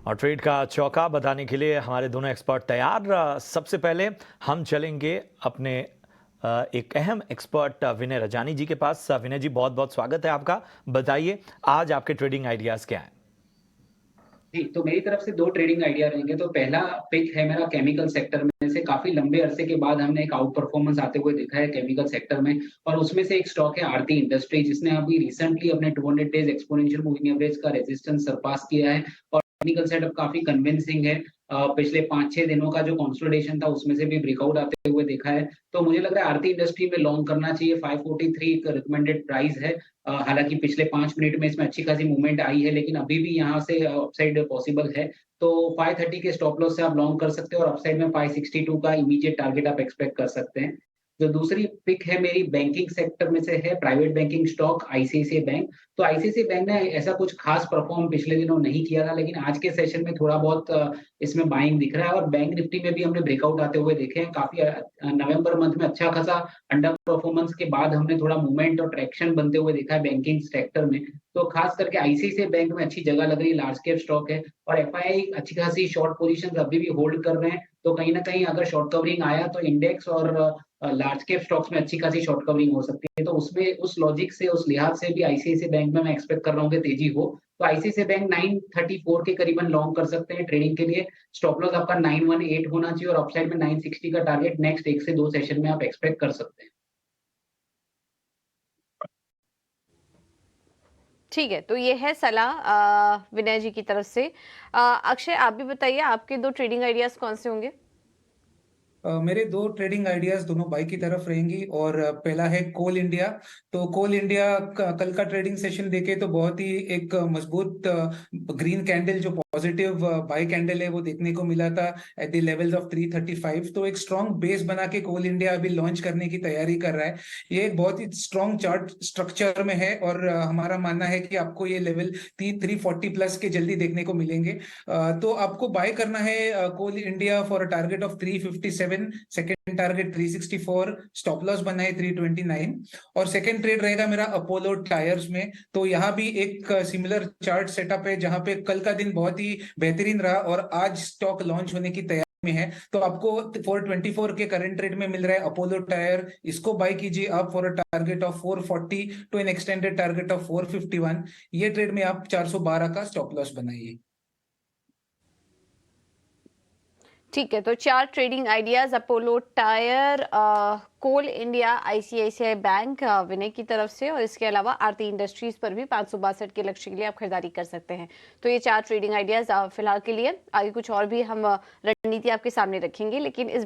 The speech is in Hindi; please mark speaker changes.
Speaker 1: और ट्रेड का चौका बताने के लिए हमारे दोनों एक्सपर्ट तैयार। सबसे पहले हम चलेंगे अपने एक अहम एक्सपर्ट विनय रजानी जी के पास। विनय जी, बहुत बहुत स्वागत है आपका। बताइए आज आपके ट्रेडिंग आइडियाज क्या हैं?
Speaker 2: जी, तो मेरी तरफ से 2 ट्रेडिंग आइडिया रहेंगे। तो पहला पिक है मेरा केमिकल सेक्टर में से काफ़ी लंबे अरसे के बाद हमने एक आउट परफॉर्मेंस आते हुए देखा है केमिकल सेक्टर में और उसमें से एक स्टॉक है आरती इंडस्ट्री जिसने अभी रिसेंटली अपने 200 डेज़ एक्सपोनेंशियल मूविंग एवरेज का रेजिस्टेंस सरपास किया है और टेक्निकल सेटअप काफ़ी कन्विंसिंग है। पिछले 5-6 दिनों का जो कंसोलिडेशन था उसमें से भी ब्रेकआउट आते हुए देखा है। तो मुझे लग रहा है आरती इंडस्ट्री में लॉन्ग करना चाहिए। 543 एक रिकमेंडेड प्राइस है। हालाँकि पिछले 5 मिनट में इसमें अच्छी खासी मूवमेंट आई है, लेकिन अभी भी यहाँ से अपसाइड पॉसिबल है। तो 530 के स्टॉप लॉस से आप लॉन्ग कर सकते हो और अपसाइड में 562 का इमीडिएट टारगेट आप एक्सपेक्ट कर सकते हैं। जो दूसरी पिक है मेरी बैंकिंग सेक्टर में से है private banking stock ICICI bank. तो आईसीआईसीआई बैंक ने ऐसा कुछ खास परफॉर्म पिछले दिनों नहीं किया था, लेकिन आज के सेशन में थोड़ा बहुत इसमें बाइंग दिख रहा है और बैंक निफ्टी में भी हमने ब्रेकआउट आते हुए देखे हैं। काफ़ी नवंबर मंथ में अच्छा खासा अंडर परफॉर्मेंस के बाद हमने थोड़ा मूवमेंट और ट्रैक्शन बनते हुए देखा है बैंकिंग सेक्टर में। तो खास करके आईसीआईसीआई बैंक में अच्छी जगह लग रही है, लार्ज कैप स्टॉक है और एफआईआई अच्छी खासी शॉर्ट पोजीशंस अभी भी होल्ड कर रहे हैं। तो कहीं न कहीं अगर शॉर्ट कवरिंग आया तो इंडेक्स और लार्ज कैप स्टॉक्स में अच्छी खासी शॉर्ट कवरिंग हो सकती है। तो उसमें उस लॉजिक से, उस लिहाज से भी आईसीआईसीआई बैंक में मैं एक्सपेक्ट कर रहा हूँ कि तेजी हो। तो आईसीआईसीआई बैंक 934 के करीबन लॉन्ग कर सकते हैं ट्रेडिंग के लिए। स्टॉप लॉस आपका 918 होना चाहिए और अपसाइड में 960 का टारगेट नेक्स्ट 1 से 2 सेशन में आप एक्सपेक्ट कर सकते हैं।
Speaker 3: ठीक है, तो ये है सलाह विनय जी की तरफ से। अक्षय, आप भी बताइए आपके 2 ट्रेडिंग आइडियाज़ कौन से होंगे?
Speaker 4: मेरे दो ट्रेडिंग आइडियाज दोनों बाई की तरफ रहेंगी और पहला है कोल इंडिया। तो कोल इंडिया कल का ट्रेडिंग सेशन देखे तो बहुत ही एक मजबूत ग्रीन कैंडल जो पॉजिटिव बाई कैंडल है वो देखने को मिला था एट द लेवल्स ऑफ 335। तो एक स्ट्रॉन्ग बेस बना के कोल इंडिया अभी लॉन्च करने की तैयारी कर रहा है। ये एक बहुत ही स्ट्रॉन्ग चार्ट स्ट्रक्चर में है और हमारा मानना है कि आपको ये लेवल 340 प्लस के जल्दी देखने को मिलेंगे। तो आपको बाय करना है coal India for a target of 357। Second target 364, stop loss बना है 329 और सेकंड ट्रेड रहेगा मेरा अपोलो टायर्स में। तो यहाँ भी एक सिमिलर चार्ट सेटअप है जहां पे कल का दिन बहुत ही बेहतरीन रहा और आज स्टॉक लॉन्च होने की तैयारी में है। तो आपको 424 के करंट रेट में मिल रहा है अपोलो टायर, इसको बाय कीजिए आप for a target of 440 to an extended target of 451। ये ट्रेड में आप 412 का स्टॉप लॉस बनाइए।
Speaker 3: ठीक है, तो 4 ट्रेडिंग आइडियाज़ अपोलो टायर, कोल इंडिया, आईसीआईसीआई बैंक विनय की तरफ से और इसके अलावा आरती इंडस्ट्रीज पर भी 562 के लक्ष्य के लिए आप खरीदारी कर सकते हैं। तो ये 4 ट्रेडिंग आइडियाज़ फिलहाल के लिए, आगे कुछ और भी हम रणनीति आपके सामने रखेंगे, लेकिन इस